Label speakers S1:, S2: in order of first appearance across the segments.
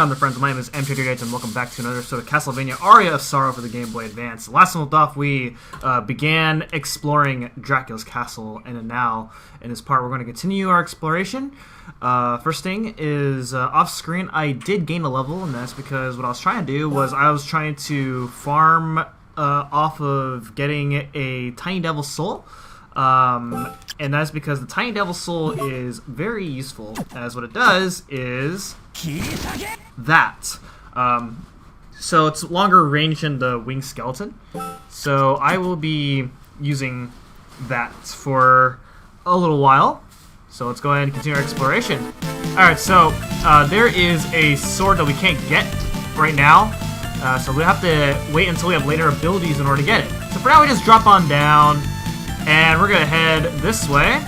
S1: on the friends? My name is M238 and welcome back to another episode of Castlevania Aria of Sorrow for the Gameboy Advance. Last one off, we began exploring Dracula's castle, and now, in this part, we're going to continue our exploration. First thing is, off-screen, I did gain a level, and that's because what I was trying to do was I was trying to farm off of getting a Tiny Devil Soul. And that's because the Tiny Devil Soul is very useful, as what it does is that. So it's longer range than the winged skeleton. So I will be using that for a little while. So let's go ahead and continue our exploration. Alright, so there is a sword that we can't get right now. So we have to wait until we have later abilities in order to get it. So for now we just drop on down. And we're gonna head this way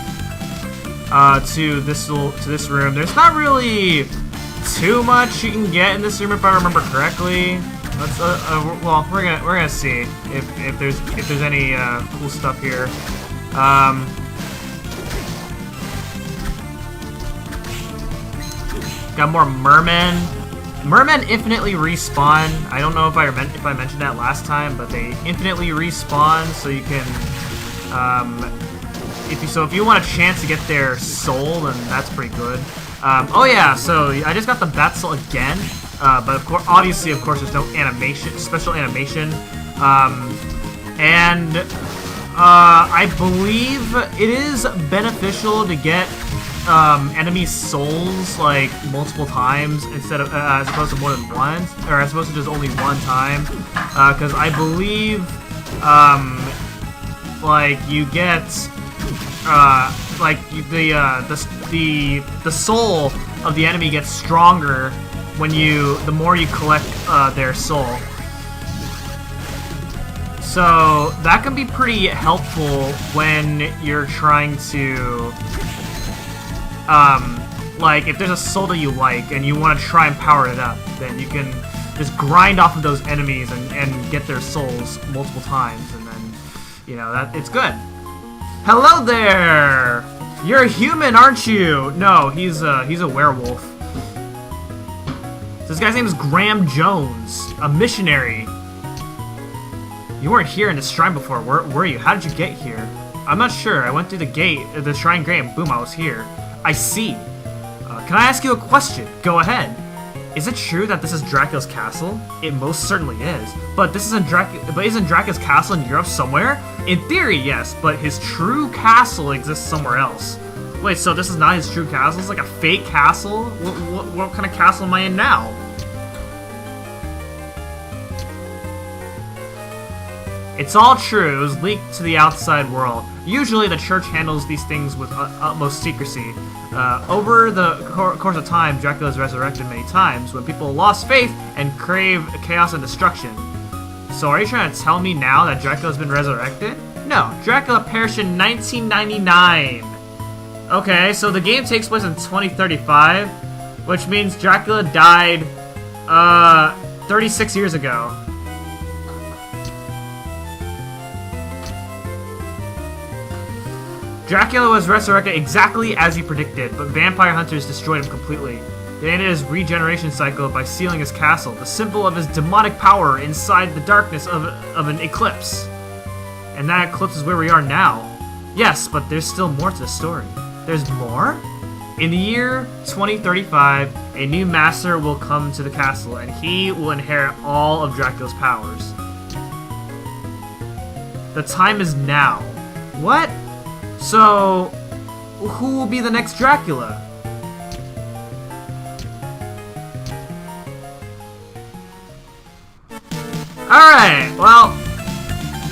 S1: to this room. There's not really too much you can get in this room if I remember correctly. Let's well, we're gonna see if there's any cool stuff here. Got more mermen. Mermen infinitely respawn. I don't know if I mentioned that last time, but they infinitely respawn, so you can. If you want a chance to get their soul, then that's pretty good. Oh yeah, so I just got the bat soul again, but of course, obviously, there's no animation, special animation, and I believe it is beneficial to get enemy souls like multiple times instead of as opposed to more than once, or as opposed to just only one time, because I believe like you get like the soul of the enemy gets stronger when the more you collect their soul. So that can be pretty helpful when you're trying to like if there's a soul that you like and you want to try and power it up, then you can just grind off of those enemies and get their souls multiple times, and then that it's good. Hello there! You're a human, aren't you? No, he's a werewolf. This guy's name is Graham Jones, a missionary. You weren't here in this shrine before, were you? How did you get here? I'm not sure. I went through the gate, the shrine gate, and boom, I was here. I see. Can I ask you a question? Go ahead. Is it true that this is Dracula's castle? It most certainly is. But isn't Dracula's castle in Europe somewhere? In theory, yes, but his true castle exists somewhere else. Wait, so this is not his true castle? It's like a fake castle? What kind of castle am I in now? It's all true. It was leaked to the outside world. Usually the church handles these things with utmost secrecy. Over the course of time, Dracula has resurrected many times when people lost faith and crave chaos and destruction. So are you trying to tell me now that Dracula's been resurrected? No, Dracula perished in 1999. Okay, so the game takes place in 2035, which means Dracula died 36 years ago. Dracula was resurrected exactly as he predicted, but vampire hunters destroyed him completely. They ended his regeneration cycle by sealing his castle, the symbol of his demonic power inside the darkness of an eclipse. And that eclipse is where we are now. Yes, but there's still more to the story. There's more? In the year 2035, a new master will come to the castle, and he will inherit all of Dracula's powers. The time is now. What? So, who will be the next Dracula? Alright, well,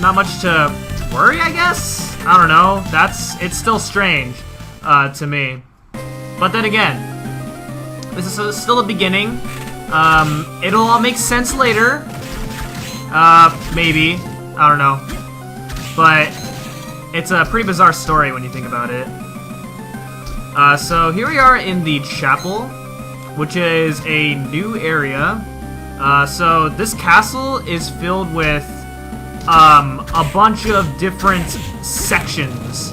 S1: not much to worry, I guess? I don't know, it's still strange, to me. But then again, this is still the beginning. It'll all make sense later. Maybe, I don't know. But it's a pretty bizarre story when you think about it. So here we are in the chapel, which is a new area. So this castle is filled with a bunch of different sections.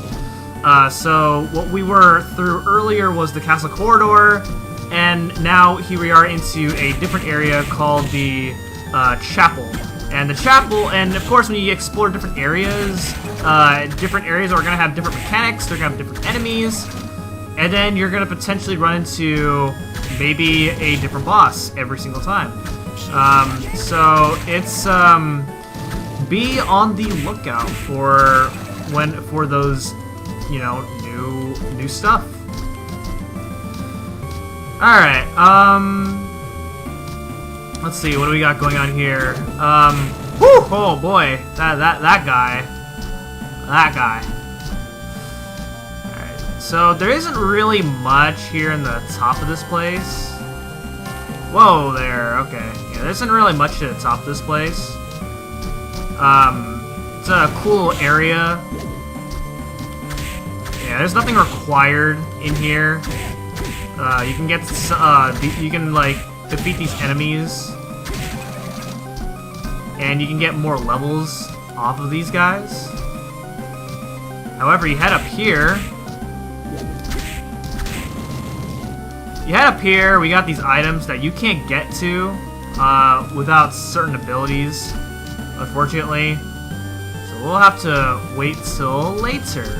S1: So what we were through earlier was the castle corridor, and now here we are into a different area called the chapel. And the chapel, and of course when you explore different areas are going to have different mechanics, they're going to have different enemies, and then you're going to potentially run into maybe a different boss every single time. So it's, be on the lookout for those, you know, new stuff. Alright, let's see, what do we got going on here? Whew, oh boy, that guy. Alright, so there isn't really much here in the top of this place. Whoa there, okay. Yeah, there isn't really much to the top of this place. It's a cool area. Yeah, there's nothing required in here. You can get, you can, like, defeat these enemies. And you can get more levels off of these guys. However, you head up here. We got these items that you can't get to without certain abilities, unfortunately. So we'll have to wait till later.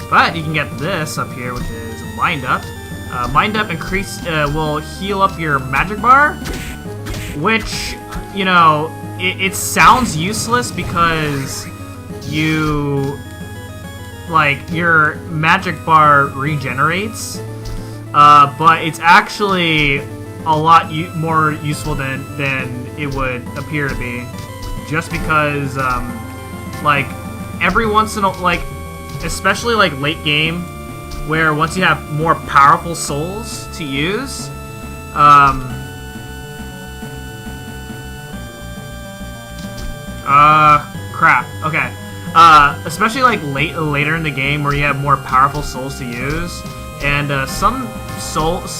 S1: But you can get this up here, which is Mind Up. Mind Up will heal up your magic bar, which, you know, it sounds useless because your magic bar regenerates, but it's actually a lot more useful than it would appear to be, just because, like, every once in a, like, especially like late game, where once you have more powerful souls to use, crap. Okay. Especially like later in the game where you have more powerful souls to use, and some souls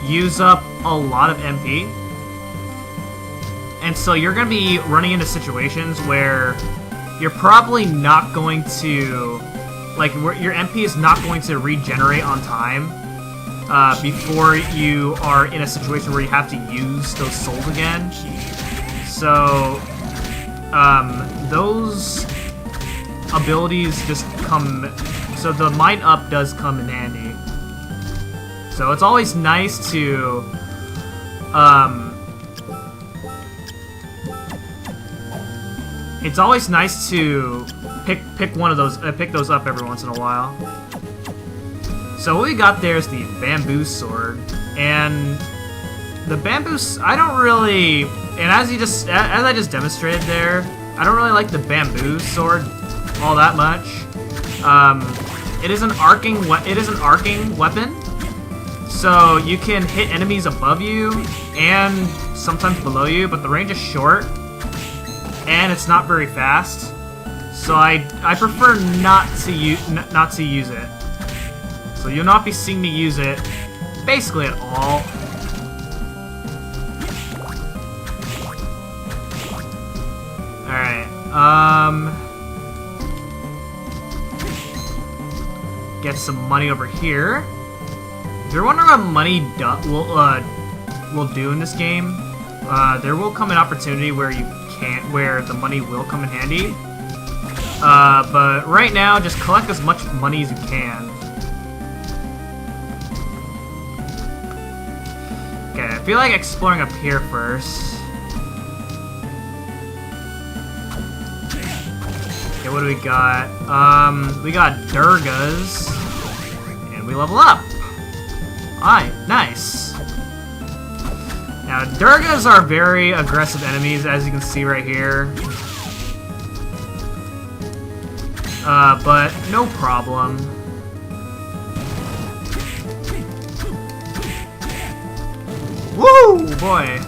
S1: use up a lot of MP, and so you're gonna be running into situations where you're probably not going to, like, your MP is not going to regenerate on time before you are in a situation where you have to use those souls again. So, those abilities just come, so the Mind Up does come in handy. So it's always nice to, pick one of those, pick those up every once in a while. So what we got there is the bamboo sword, and the bamboo, I don't really, and as I just demonstrated there, I don't really like the bamboo sword all that much. It is an arcing weapon, so you can hit enemies above you and sometimes below you, but the range is short and it's not very fast. So I prefer not to use it. So you'll not be seeing me use it basically at all. Alright, get some money over here. If you're wondering what money will do in this game, there will come an opportunity where where the money will come in handy. But right now, just collect as much money as you can. Okay, I feel like exploring up here first. Okay, what do we got? We got Durgas, and we level up. Alright, nice. Now, Durgas are very aggressive enemies, as you can see right here. But no problem. Woo, boy.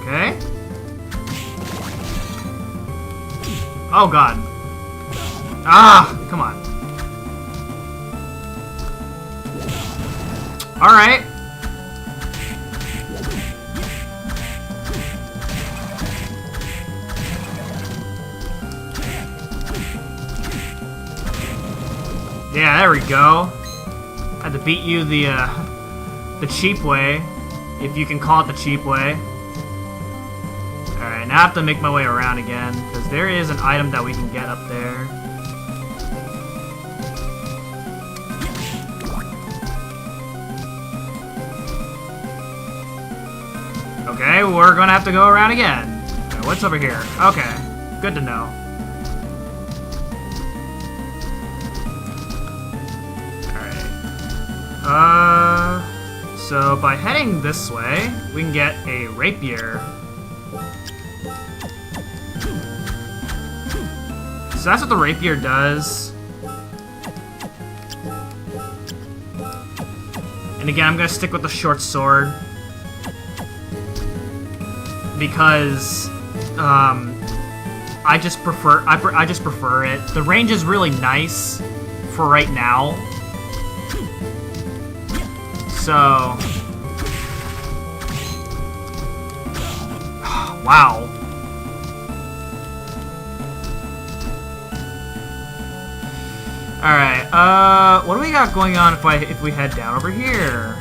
S1: Okay. Oh god. Ah, come on. Alright. Yeah, there we go. Had to beat you the cheap way, if you can call it the cheap way. Alright, now I have to make my way around again, because there is an item that we can get up there. Okay, we're gonna have to go around again. Okay, what's over here? Okay, good to know. So by heading this way, we can get a rapier. So that's what the rapier does. And again, I'm gonna stick with the short sword because I just prefer it. The range is really nice for right now. So, wow. All right. What do we got going on if we head down over here?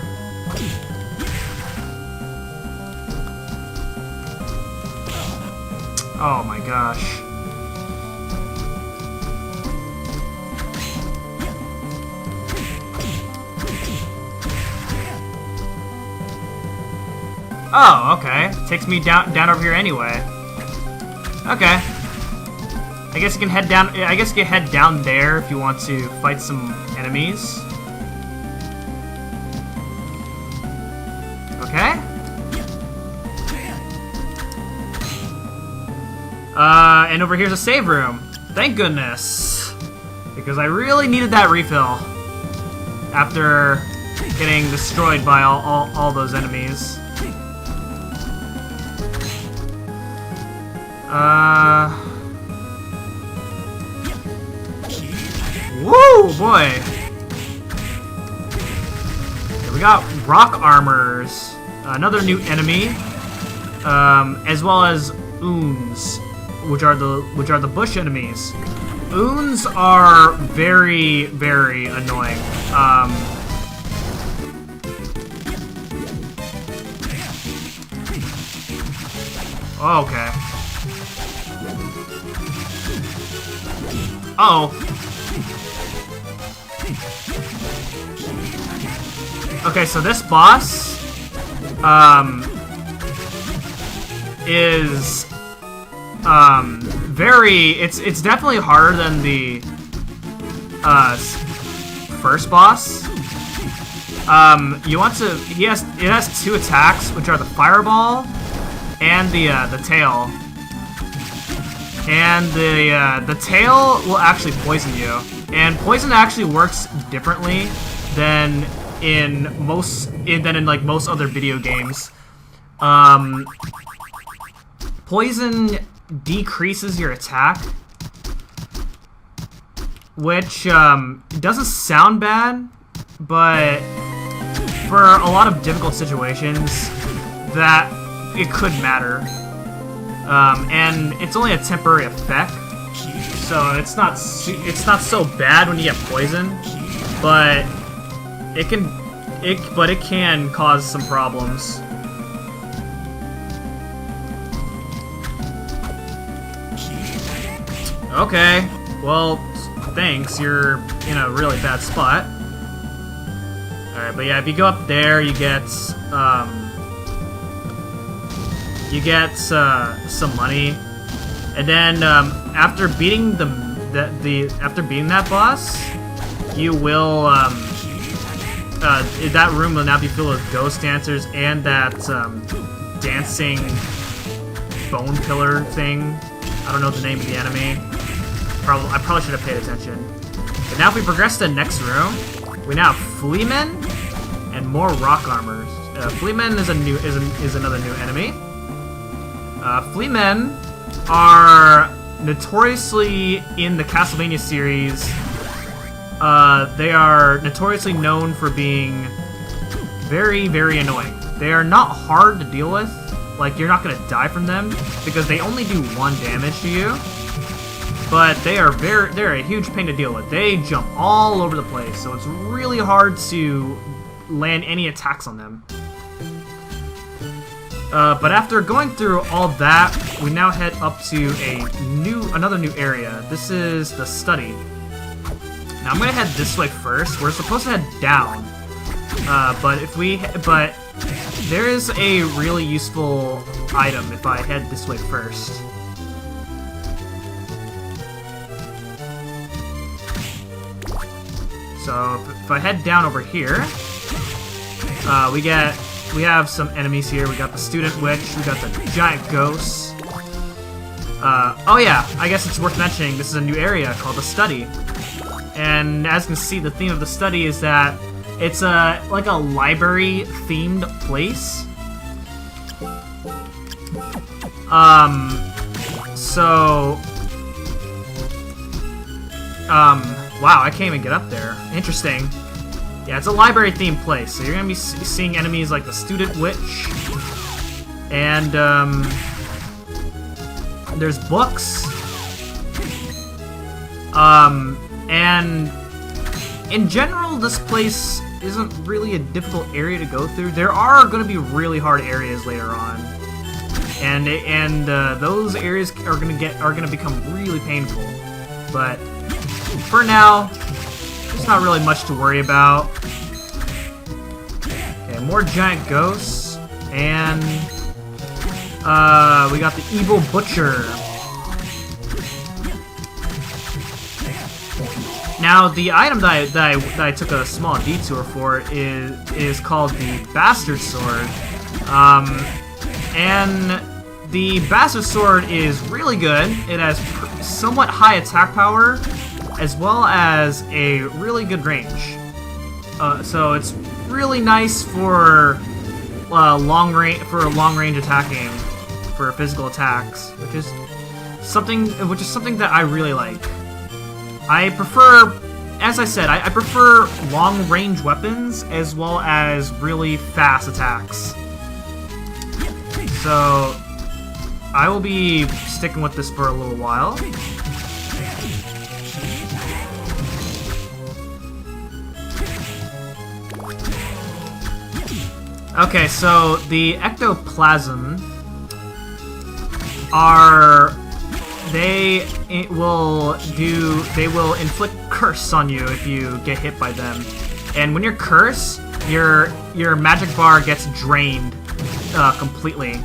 S1: Oh my gosh. Oh, okay. Takes me down over here anyway. Okay. I guess you can head down. I guess you can head down there if you want to fight some enemies. Okay. And over here's a save room. Thank goodness, because I really needed that refill after getting destroyed by all those enemies. Woo, boy! Okay, we got rock armors, another new enemy, as well as oons, which are the bush enemies. Oons are very, very annoying. Okay. Uh-oh. Okay, so this boss, is, it's definitely harder than the, first boss. It has two attacks, which are the fireball and the tail. And the tail will actually poison you. And poison actually works differently than in most other video games. Poison decreases your attack, which doesn't sound bad, but for a lot of difficult situations, that it could matter. And it's only a temporary effect, so it's not so bad when you get poison, but it can cause some problems. Okay, well, thanks. You're in a really bad spot. All right, but yeah, if you go up there, you get some money, and then after beating after beating that boss, you will that room will now be filled with ghost dancers and that dancing bone pillar thing. I don't know the name of the enemy. I probably should have paid attention. But now if we progress to the next room, we now have Fleamen and more rock armors. Fleamen is another new enemy. Fleamen are notoriously in the Castlevania series. They are notoriously known for being very, very annoying. They are not hard to deal with. Like, you're not gonna die from them because they only do 1 damage to you. but they're a huge pain to deal with. They jump all over the place, so it's really hard to land any attacks on them. But after going through all that, we now head up to another new area. This is the study. Now I'm gonna head this way first. We're supposed to head down, but there is a really useful item if I head this way first. So if I head down over here, we have some enemies here. We got the student witch. We got the giant ghosts. Oh yeah, I guess it's worth mentioning this is a new area called the study. And as you can see, the theme of the study is that it's like a library-themed place. Wow, I can't even get up there. Interesting. Yeah, it's a library-themed place, so you're gonna be seeing enemies like the student witch, and there's books, and in general, this place isn't really a difficult area to go through. There are gonna be really hard areas later on, and those areas are gonna become really painful, but for now, there's not really much to worry about. Okay, more giant ghosts, and we got the evil butcher. Now, the item that I took a small detour for is called the Bastard Sword, and the Bastard Sword is really good. It has somewhat high attack power, as well as a really good range. So it's really nice for long range attacking, for physical attacks, which is something that I really like. I prefer, as I said, I prefer long range weapons as well as really fast attacks. So I will be sticking with this for a little while. Okay, so the ectoplasm they will inflict curse on you if you get hit by them. And when you're cursed, your magic bar gets drained completely,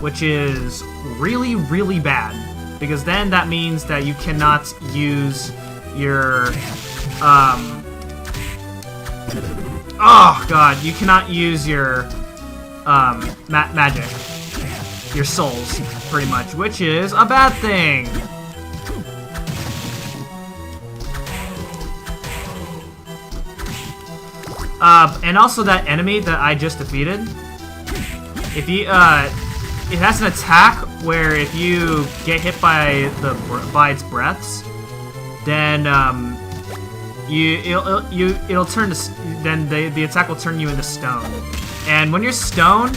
S1: which is really, really bad, because then that means that you cannot use your oh god, you cannot use your magic, your souls, pretty much, which is a bad thing. And also that enemy that I just defeated, if you it has an attack where if you get hit by its breaths, then it'll turn to, then the attack will turn you into stone. And when you're stoned,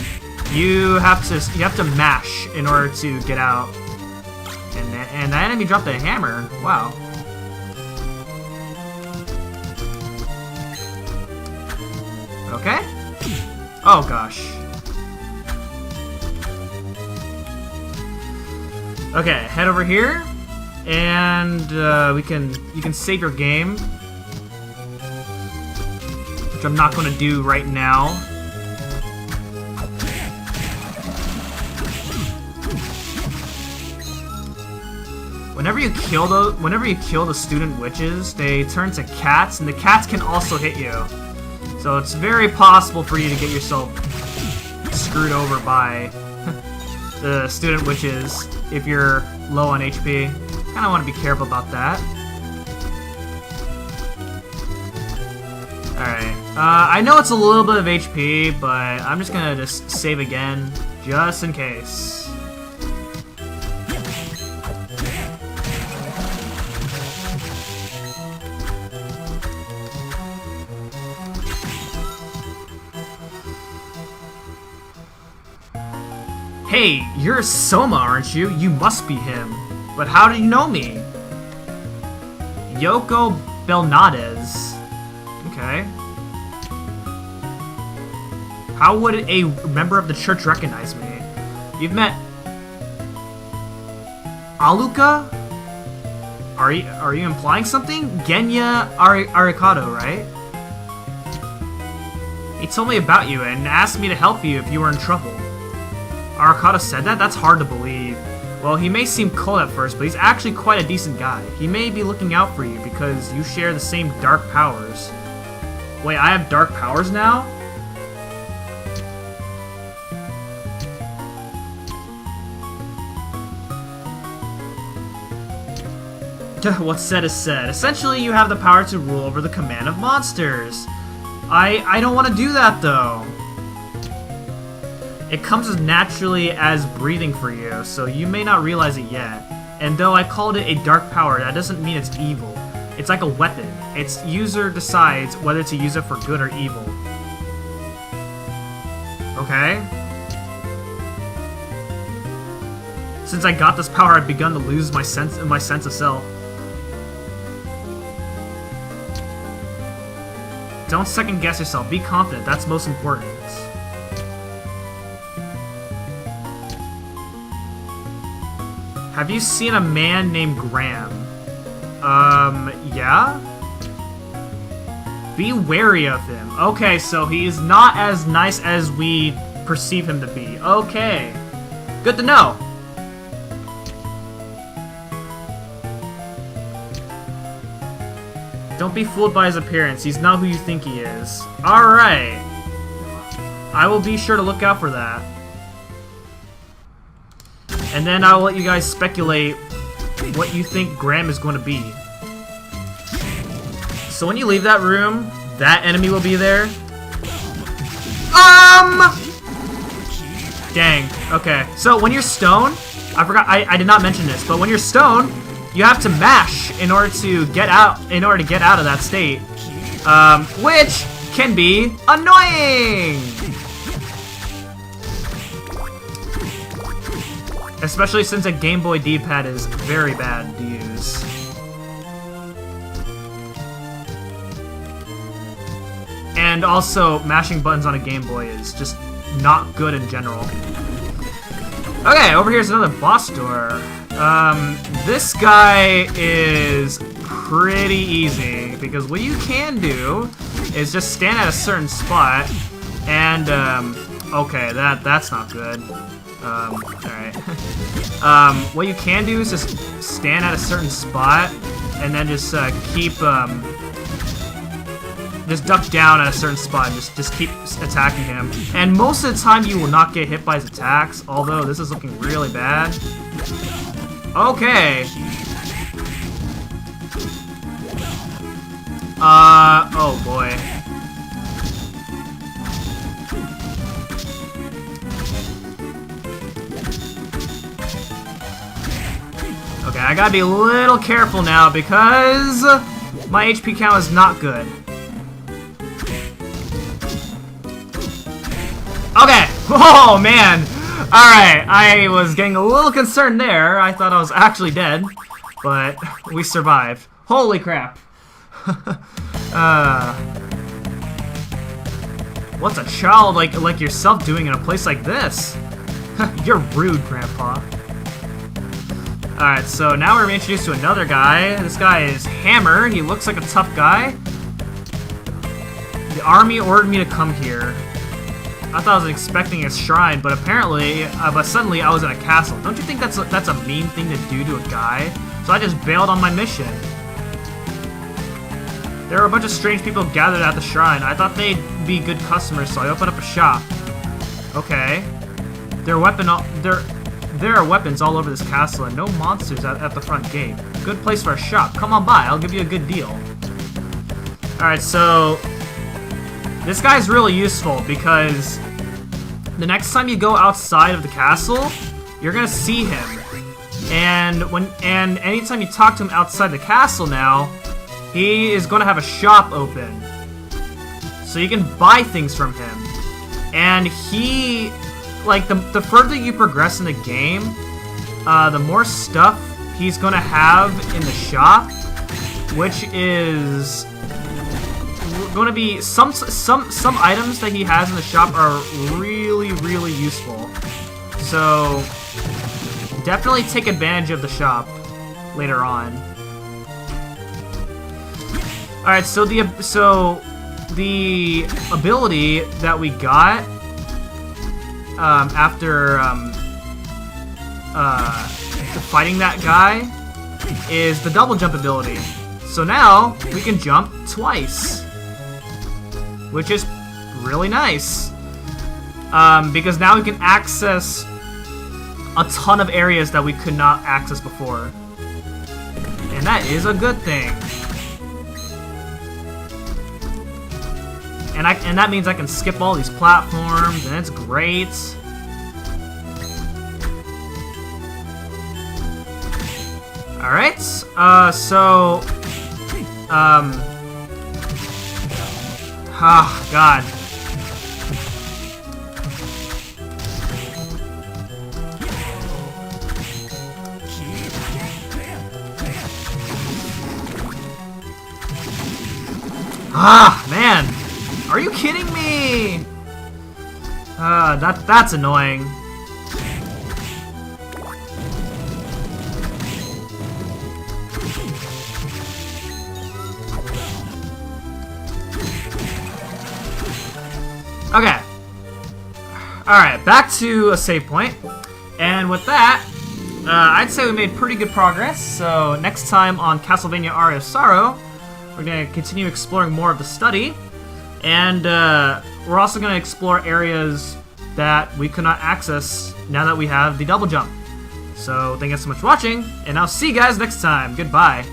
S1: you have to mash in order to get out. And that enemy dropped a hammer. Wow. Okay. Oh gosh. Okay, head over here, and you can save your game, which I'm not going to do right now. Whenever you kill the student witches, they turn to cats, and the cats can also hit you. So it's very possible for you to get yourself screwed over by the student witches if you're low on HP. Kinda want to be careful about that. Alright. I know it's a little bit of HP, but I'm just gonna save again, just in case. Hey, you're Soma, aren't you? You must be him. But how do you know me? Yoko Belnades. Okay. How would a member of the church recognize me? You've met Aluka? Are you implying something? Genya Arikado, right? He told me about you and asked me to help you if you were in trouble. Arikado said that? That's hard to believe. Well, he may seem cold at first, but he's actually quite a decent guy. He may be looking out for you because you share the same dark powers. Wait, I have dark powers now? What's said is said. Essentially, you have the power to rule over the command of monsters. I don't want to do that, though. It comes as naturally as breathing for you, so you may not realize it yet. And though I called it a dark power, that doesn't mean it's evil. It's like a weapon. Its user decides whether to use it for good or evil. Okay? Since I got this power, I've begun to lose my sense of self. Don't second guess yourself. Be confident. That's most important. Have you seen a man named Graham? Yeah? Be wary of him. Okay, so he's not as nice as we perceive him to be. Okay. Good to know. Don't be fooled by his appearance. He's not who you think he is. Alright. I will be sure to look out for that. And then I'll let you guys speculate what you think Graham is going to be. So when you leave that room, that enemy will be there. Dang. Okay. So when you're stoned, I forgot. I did not mention this, but when you're stoned, you have to mash in order to get out. In order to get out of that state, which can be annoying. Especially since a Game Boy D-pad is very bad to use. And also, mashing buttons on a Game Boy is just not good in general. Okay, over here's another boss door. This guy is pretty easy, because what you can do is just stand at a certain spot, and, okay, that's not good. Alright. What you can do is just stand at a certain spot, and then just, just duck down at a certain spot and just keep attacking him. And most of the time you will not get hit by his attacks, although this is looking really bad. Okay. Oh boy. Okay, I gotta be a little careful now because my HP count is not good. Okay! Oh, man! Alright, I was getting a little concerned there. I thought I was actually dead, but we survived. Holy crap. What's a child like yourself doing in a place like this? You're rude, Grandpa. Alright, so now we're introduced to another guy. This guy is Hammer. He looks like a tough guy. The army ordered me to come here. I thought I was expecting a shrine, but apparently, but suddenly I was in a castle. Don't you think that's a mean thing to do to a guy? So I just bailed on my mission. There were a bunch of strange people gathered at the shrine. I thought they'd be good customers, so I opened up a shop. Okay. There are weapons all over this castle and no monsters at the front gate. Good place for a shop. Come on by, I'll give you a good deal. Alright, so this guy's really useful because the next time you go outside of the castle, you're gonna see him. And anytime you talk to him outside the castle now, he is gonna have a shop open. So you can buy things from him. And he, like, the further you progress in the game, the more stuff he's gonna have in the shop, which is going to be some items that he has in the shop are really useful. So definitely take advantage of the shop later on. All right, so the ability that we got after fighting that guy is the double jump ability. So now we can jump twice, which is really nice, because now we can access a ton of areas that we could not access before, and that is a good thing. And that means I can skip all these platforms, and it's great. All right, oh, God. Ah, man. Are you kidding me? That's annoying. Okay. Alright, back to a save point. And with that, I'd say we made pretty good progress. So next time on Castlevania Aria of Sorrow, we're going to continue exploring more of the study. And we're also going to explore areas that we could not access now that we have the double jump. So thank you guys so much for watching, and I'll see you guys next time. Goodbye.